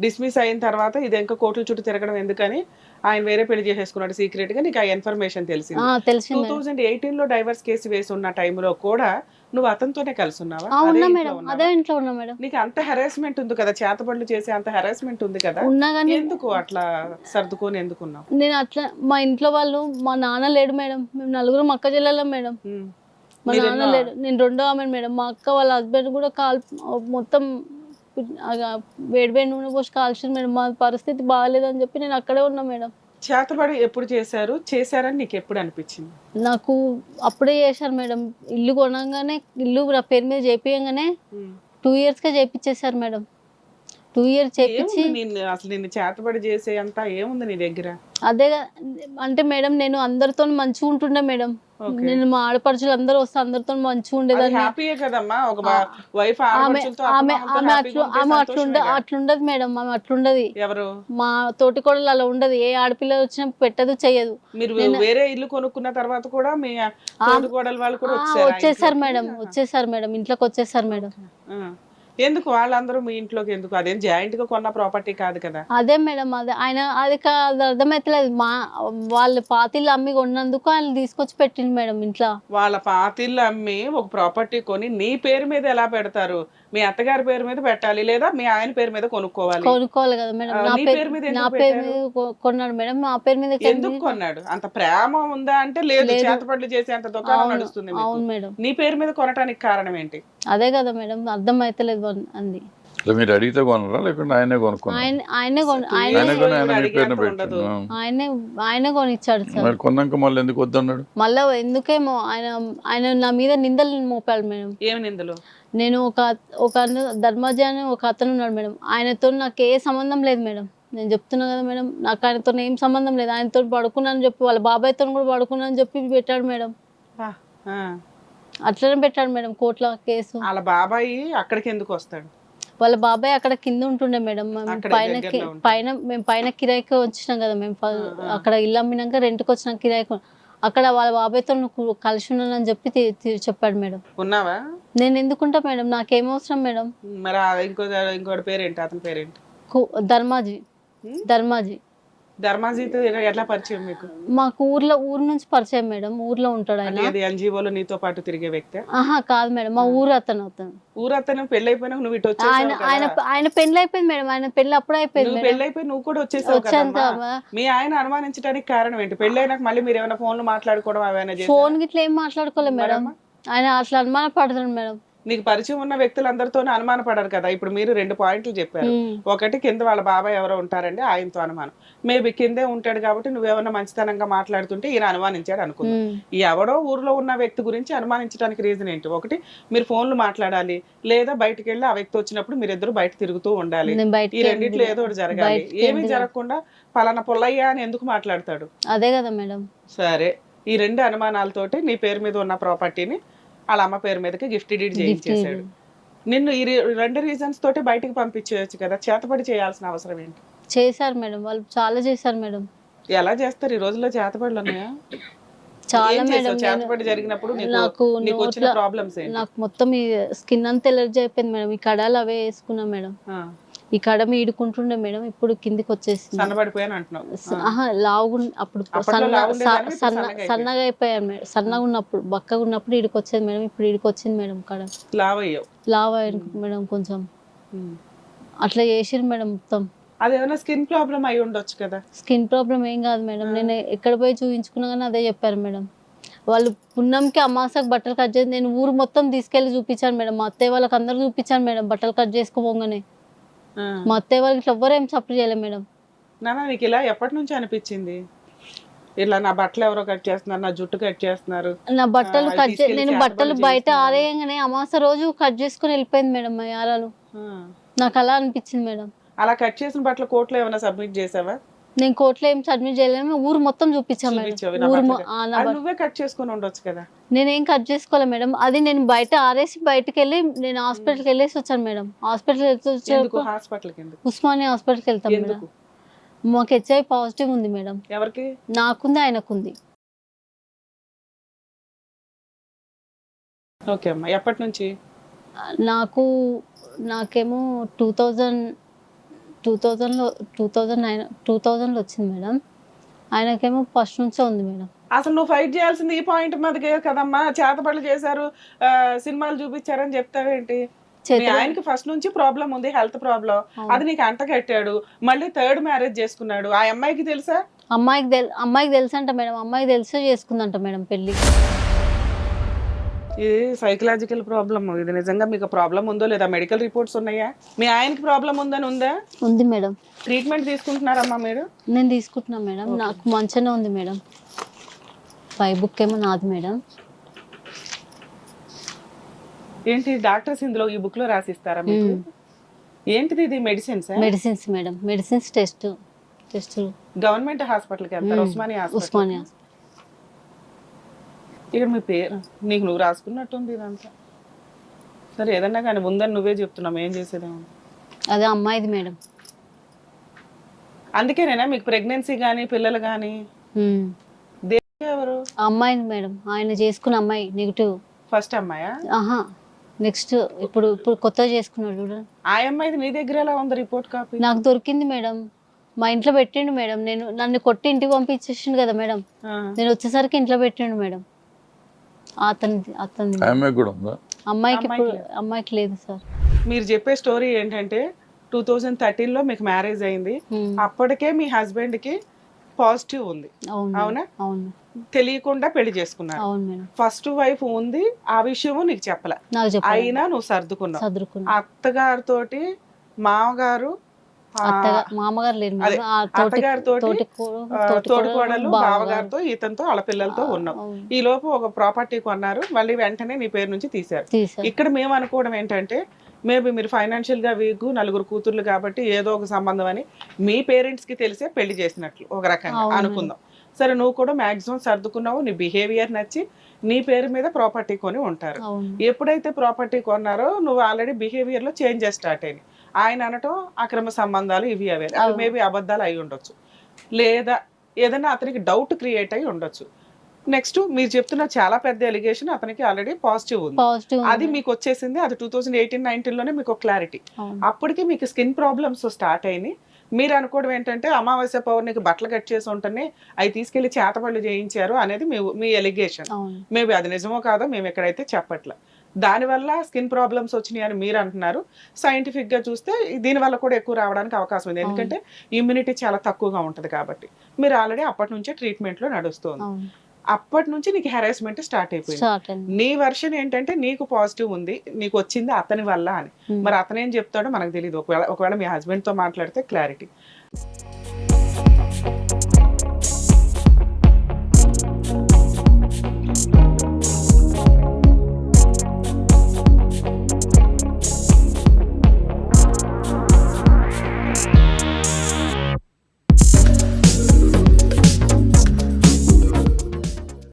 Dismiss అయిన తర్వాత ఇది ఇంకా కోర్టుల చుట్టూ తిరగడం ఎందుకని ఆయన వేరే పెళ్లి చేసేసుకున్నాడు సీక్రెట్ గా, నీకు ఆ ఇన్ఫర్మేషన్ తెలిసింది. తెలిసింది మేడం. 2018 లో డైవర్స్ కేసు వేసి ఉన్న టైంలో కూడా నువ్వు అతనితోనే కలిసి ఉన్నావా? అదే ఉన్నా ఇంట్లో మేడం, ఉన్నావా? అదే ఇంట్లో ఉన్నా మేడం. నీకు అంత హెరాస్మెంట్ ఉంది కదా, చేతబడులు చేసే అంత హెరాస్మెంట్ ఉంది కదా, ఉన్నా కానీ ఎందుకు అట్లా సర్దుకొని ఎందుకున్నావు? నేను అట్లా, మా ఇంట్లో వాళ్ళు, మా నాన్న లేడు మేడం, మేము నలుగురు అక్క చెల్లెలం మేడం. మా నాన్న లేడు, నేను రెండో ఆమె మేడం. మా అక్క వాళ్ళ హస్బెండ్ కూడా మొత్తం వేడి వేడి నూనె పోసి కాల్చింది మేడం. మా పరిస్థితి బాగాలేదని చెప్పి నేను అక్కడే ఉన్నా మేడం. చేతబడి ఎప్పుడు చేశారని నీకు ఎప్పుడు అనిపించింది? నాకు అప్పుడే చేశారు మేడం. ఇల్లు కొనగానే, ఇల్లు నా పేరు మీద చేపియంగానే 2 years కే చేపించేశారు మేడం. 2 years చేపించి అసలు నిన్ను చేతబడి చేసే అంత ఏముంది నీ దగ్గర? అదే అంటే మేడం, నేను అందరితో మంచిగా ఉంటుండే మేడం. నేను మా ఆడపడుచులు అందరూ వస్తే అందరితో మంచిగా ఉండేదాన్ని. హ్యాపీయే కదమ్మా, ఒక వైఫ్ ఆమె అట్లుండదు మేడం. ఆమె అట్లుండదు. ఎవరు? మా తోటి కోడలు అలా ఉండదు. ఏ ఆడపిల్ల వచ్చినా పెట్టదు, చెయ్యదు. మీరు వేరే ఇల్లు కొనుక్కున్న తర్వాత కూడా మీ తోటి కోడలు వాళ్ళు కూడా వచ్చేసారు మేడం. వచ్చేసారు మేడం, ఇంట్లోకి వచ్చేసారు మేడం. ఎందుకు వాళ్ళందరూ మీ ఇంట్లోకి ఎందుకు? అదేం జాయింట్ గా కొన్న ప్రాపర్టీ కాదు కదా. అదే మేడం, అదే ఆయన అది అర్థమైతలేదు. వాళ్ళ పాతిళ్ళు అమ్మి కొన్నందుకు ఆయన తీసుకొచ్చి పెట్టింది మేడం ఇంట్లో. వాళ్ళ పాతిళ్ళు అమ్మి ఒక ప్రాపర్టీ కొని నీ పేరు మీద ఎలా పెడతారు? మీ అత్తగారి పేరు మీద పెట్టాలి, లేదా మీ ఆయన పేరు మీద కొనుక్కోవాలి కదా మేడం. నా పేరు మీద కొన్నాడు మేడం. నా పేరు మీద ఎందుకు కొన్నాడు? అంత ప్రేమ ఉందా అంటే లేదు, చేతపట్లు చేసే అంత దుకాణం నడుస్తుంది. అవును మేడం. నీ పేరు మీద కొనటానికి కారణం ఏంటి? అదే కదా మేడం, అర్థం అయితలేదు అంది. మీరు అడిగితే కొనరా లేకుంటే ఆయనే కొనుక్కున్నారు? ఆయనే కొనిచ్చాడు సార్. కొన్నాక మళ్ళీ ఎందుకు వద్దన్నాడు? మళ్ళీ ఎందుకేమో ఆయన నా మీద నిందలు మోపాడు మేడం. ఏమి నిందలు? నేను ఒక ధర్మాజీ అని ఒక అతను ఉన్నాడు మేడం. ఆయనతో నాకు ఏ సంబంధం లేదు మేడం. నేను చెప్తున్నా కదా మేడం, నాకు ఆయనతో ఏం సంబంధం లేదు. ఆయనతో పడుకున్నానని చెప్పి, వాళ్ళ బాబాయ్తో కూడా పడుకున్నానని చెప్పి పెట్టాడు మేడం. అట్లనే పెట్టాడు మేడం కోర్టులో కేసు. వాళ్ళ బాబాయ్ అక్కడికి ఎందుకు వస్తాడు? వాళ్ళ బాబాయ్ అక్కడ కింద ఉంటుండే మేడం. మేము పైన కిరాయికి వచ్చినాం కదా మేము. అక్కడ ఇల్లు అమ్మినాక రెంట్కి వచ్చినాం కిరాయికి. అక్కడ వాళ్ళ బాబాయ్తో నువ్వు కలిసి ఉన్నానని చెప్పి చెప్పాడు మేడం. ఉన్నావా? నేను ఎందుకుంటా మేడం, నాకేం అవసరం మేడం. మరి ఇంకోటి పేరేంటి? అతని పేరేంటి? ధర్మాజీ. ధర్మాజీతో ఎట్లా పరిచయం మీకు? మాకు ఊరు నుంచి పరిచయం మేడం. ఊర్లో ఉంటాడు ఆయన. ఎన్జిఓలో నీతో పాటు తిరిగే వ్యక్తి? కాదు మేడం, మా ఊరు అతను. పెళ్లి అయిపోయినా నువ్వు ఇటు ఆయన పెళ్లి అయిపోయింది మేడం. ఆయన పెళ్లి అప్పుడే అయిపోయింది. పెళ్లి అయిపోయి నువ్వు కూడా వచ్చేసావు. మీ ఆయన అనుమానించడానికి కారణం ఏంటి? పెళ్లి అయినాక మళ్ళీ మీరు ఏమైనా ఫోన్లు మాట్లాడుకోవడం అవైనా? ఫోన్ గిట్లా ఏం మాట్లాడుకోలేదు మేడం. ఆయన అట్లా అనుమాన పడుతున్నాడు మేడం. నీకు పరిచయం ఉన్న వ్యక్తులందరితోనే అనుమాన పడారు కదా. ఇప్పుడు మీరు 2 పాయింట్లు చెప్పారు. ఒకటి, కింద వాళ్ళ బాబాయ్ ఎవరో ఉంటారండి, ఆయనతో అనుమానం. మేబీ కిందే ఉంటాడు కాబట్టి నువ్వేమన్నా మంచితనంగా మాట్లాడుతుంటే ఈయన అనుమానించాడు అనుకుందాం. ఎవడో ఊర్లో ఉన్న వ్యక్తి గురించి అనుమానించడానికి రీజన్ ఏంటి? ఒకటి, మీరు ఫోన్లు మాట్లాడాలి, లేదా బయటకు వెళ్ళి ఆ వ్యక్తి వచ్చినప్పుడు మీరిద్దరు బయట తిరుగుతూ ఉండాలి. ఈ రెండిట్లో ఏదో ఒకటి జరగాలి. ఏమీ జరగకుండా పలానా పుల్లయ్య అని ఎందుకు మాట్లాడతాడు? అదే కదా మేడం. సరే, ఈ 2 అనుమానాలతోటి నీ పేరు మీద ఉన్న ప్రాపర్టీని వాళ్ళ అమ్మ పేరు మీదకి గిఫ్ట్ డీడ్ చేయించేశాడు. నిన్ను ఈ 2 రీజన్స్ తోటి బయటకు పంపించేయచ్చు కదా. చేతపడి చేయాల్సిన అవసరం ఏంటి? చేశారు మేడం, వాళ్ళు చాలా చేశారు మేడం. ఎలా చేస్తారు ఈ రోజుల్లో? చేతపడులు ఉన్నాయా? చాలా మేడం. చేతపడి జరిగినప్పుడు నాకు వచ్చిన ప్రాబ్లమ్స్ ఏంటి? నాకు మొత్తం ఈ స్కిన్ అంతా ఎలర్జీ అయిపోయింది మేడం. ఈ కడాలు అవే వేసుకున్నా మేడం. ఈ కడమ ఈడుకుంటుండే మేడం, ఇప్పుడు కిందికి వచ్చేసింది. సన్నబడిపోయాను అంటున్నావు? లావు అప్పుడు సన్నగా అయిపోయాను మేడం. సన్నగా ఉన్నప్పుడు, బక్కగా ఉన్నప్పుడు ఈడికి వచ్చేది మేడం. ఇప్పుడు ఈడికి వచ్చింది మేడం కడ. లావ్ అయ్యాను మేడం కొంచెం. అట్లా చేసిరు మేడం మొత్తం. అదేమైనా స్కిన్ ప్రాబ్లం అయి ఉండొచ్చు కదా. స్కిన్ ప్రాబ్లం ఏం కాదు మేడం. నేను ఎక్కడ పోయి చూపించుకున్నా కానీ అదే చెప్పారు మేడం. వాళ్ళు పున్నంకి అమాసకు బట్టలు కట్ చేసి నేను ఊరు మొత్తం తీసుకెళ్లి చూపించాను మేడం. మా అత్తయ్య వాళ్ళకి అందరూ చూపించాను మేడం బట్టలు కట్ చేసుకోగానే. మా అత్తయ్య వాళ్ళకి ఎవ్వరేం సపోర్ట్ చేయలేదు మేడం. నాన్న, నీకు ఇలా ఎప్పటి నుంచి అనిపించింది? ఇలా నా బట్టలు ఎవరో కట్ చేస్తున్నారు, నా జుట్టు కట్ చేస్తున్నారు, నా బట్టలు నేను బట్టలు బయట ఆరేయంగానే అమాస రోజు కట్ చేసుకుని వెళ్ళిపోయింది మేడం మా యారాలు. నాకు అలా అనిపించింది మేడం. అలా కట్ చేసిన బట్టలు కోర్టులో ఏమైనా సబ్మిట్ చేసావా? నేను కోర్టులో ఏం సబ్మిట్ చేయలేము. ఊరు మొత్తం చూపించాను మేడం. నువ్వే కట్ చేసుకుని ఉండొచ్చు కదా. నేనేం కట్ చేసుకోలే మేడం. అది నేను బయట ఆరేసి బయటకు వెళ్ళి నేను హాస్పిటల్కి వెళ్ళేసి వచ్చాను మేడం. ఉస్మానియా హాస్పిటల్కి వెళ్తాం మేడం. మాకు HIV పాజిటివ్ ఉంది మేడం. ఎవరికి? నాకుంది, ఆయనకుంది. ఓకే అమ్మా, ఎప్పటి నుంచి? నాకేమో టూ థౌజండ్లో వచ్చింది మేడం. ఆయనకేమో ఫస్ట్ నుంచే ఉంది మేడం. అసలు నువ్వు ఫైట్ చేయాల్సింది ఈ పాయింట్ మీదకే కదమ్మా. చేతబడులు చేశారు, సినిమాలు చూపించారని చెప్తావేంటి? మీ చేతులు ఆయనకి ఫస్ట్ నుంచి ప్రాబ్లం ఉంది, హెల్త్ ప్రాబ్లం. అది నీకు అంట కట్టాడు, మళ్ళీ థర్డ్ మ్యారేజ్ చేసుకున్నాడు. ఆ అమ్మాయికి తెలుసా? అమ్మాయికి తెలుసంట మేడం. అమ్మాయికి తెలిసే చేసుకుందంట మేడం పెళ్లి. ఇది సైకలాజికల్ ప్రాబ్లమ్. ఇది నిజంగా మీకు ప్రాబ్లం ఉందో లేదా? మెడికల్ రిపోర్ట్స్ ఉన్నాయా? మీ ఆయనకి ప్రాబ్లం ఉందని ఉందా? ఉంది మేడం. ట్రీట్మెంట్ తీసుకుంటున్నారమ్మా మీరు? నేను తీసుకుంటున్నా మేడం. నాకు మంచిగానే ఉంది మేడం. పై బుక్ ఏమో నాది మేడం. ఏంటి డాక్టర్స్ ఇందులో ఈ బుక్ లో రాసిస్తారా మీకు? ఏంటిది ఇది? Medicines? Medicines madam. Medicines test government హాస్పిటల్కి వెళ్తారు, ఉస్మానియా హాస్పిటల్. ఉస్మానియా. ఇక్కడ మీ పేరు నీకు నువ్వు రాసుకున్నట్టుంది ఇదంతా. సరే ఏదన్నా కానీ ఉందని నువ్వే చెప్తున్నావు, ఏం చేసేదేమో. అదే అమ్మాయిది మేడం. అందుకేనేనా మీకు ప్రెగ్నెన్సీ కానీ పిల్లలు కానీ? ఎవరు? అమ్మాయిది మేడం. ఆయన చేసుకున్న అమ్మాయి నెగిటివ్. ఫస్ట్ అమ్మాయా? ఆహా, నెక్స్ట్ ఇప్పుడు కొత్తగా చేసుకున్నాడు చూడండి. ఆ అమ్మాయిది నీ దగ్గర ఎలా ఉంది రిపోర్ట్ కాపీ? నాకు దొరికింది మేడం. మా ఇంట్లో పెట్టిండు మేడం. నన్ను కొట్టి ఇంటికి పంపించేసిండు కదా మేడం. నేను వచ్చేసరికి ఇంట్లో పెట్టిండు మేడం. అతని అమ్మాయికి కూడా ఉందా? అమ్మాయికి లేదు సార్. మీరు చెప్పే స్టోరీ ఏంటంటే 2013లో మీకు మ్యారేజ్ అయింది. అప్పటికే మీ హస్బెండ్ కి పాజిటివ్ ఉంది, అవునా? అవును. తెలియకుండా పెళ్లి చేసుకున్నారు. అవును మేడం. ఫస్ట్ వైఫ్ ఉంది, ఆ విషయము నీకు చెప్పలే. అయినా నువ్వు సర్దుకున్నావు. అత్తగారితోటి మామగారు, మామగారు లేరు. అత్తగారితో, తోడుకోడలు, బావగారితో, ఇతనితో, వాళ్ళ పిల్లలతో ఉన్నావు. ఈ లోపు ఒక ప్రాపర్టీ కొన్నారు, మళ్ళీ వెంటనే నీ పేరు నుంచి తీశారు. ఇక్కడ మేము అనుకోవడం ఏంటంటే మేబీ మీరు ఫైనాన్షియల్ గా వీక్, నలుగురు కూతుర్లు కాబట్టి ఏదో ఒక సంబంధం అని మీ పేరెంట్స్ కి తెలిసే పెళ్లి చేసినట్లు ఒక రకంగా అనుకుందాం. సరే నువ్వు కూడా మాక్సిమం సర్దుకున్నావు, నీ బిహేవియర్ నచ్చి నీ పేరు మీద ప్రాపర్టీ కొని ఉంటారు. ఎప్పుడైతే ప్రాపర్టీ కొన్నారో నువ్వు ఆల్రెడీ బిహేవియర్ లో చేంజెస్ స్టార్ట్ అయినాయి. ఆయన అనటం అక్రమ సంబంధాలు ఇవి అవి, అవి మేబీ అబద్ధాలు అయి ఉండొచ్చు, లేదా ఏదైనా అతనికి డౌట్ క్రియేట్ అయి ఉండొచ్చు. నెక్స్ట్ మీరు చెప్తున్న చాలా పెద్ద ఎలిగేషన్, అతనికి ఆల్రెడీ పాజిటివ్ ఉంది, అది మీకు వచ్చేసింది. అది 2018-19లోనే మీకు క్లారిటీ. అప్పటికి మీకు స్కిన్ ప్రాబ్లమ్స్ స్టార్ట్ అయినాయి. మీరు అనుకోవడం ఏంటంటే అమావాస్య పౌర్ణికి బట్టలు కట్ చేసి ఉంటేనే అవి తీసుకెళ్లి చేతబడులు చేయించారు అనేది మీ ఎలిగేషన్. మేబీ అది నిజమో కాదో మేము ఎక్కడైతే చెప్పట్లే. దానివల్ల స్కిన్ ప్రాబ్లమ్స్ వచ్చినాయి అని మీరు అంటున్నారు. సైంటిఫిక్ గా చూస్తే దీనివల్ల కూడా ఎక్కువ రావడానికి అవకాశం ఉంది, ఎందుకంటే ఇమ్యూనిటీ చాలా తక్కువగా ఉంటుంది కాబట్టి. మీరు ఆల్రెడీ అప్పటి నుంచే ట్రీట్మెంట్ లో నడుస్తుంది. అప్పటి నుంచి నీకు హెరాస్మెంట్ స్టార్ట్ అయిపోయింది. నీ వర్షన్ ఏంటంటే నీకు పాజిటివ్ ఉంది, నీకు వచ్చింది అతని వల్ల అని. మరి అతనేం చెప్తాడో మనకు తెలియదు. ఒకవేళ మీ హస్బెండ్ తో మాట్లాడితే క్లారిటీ.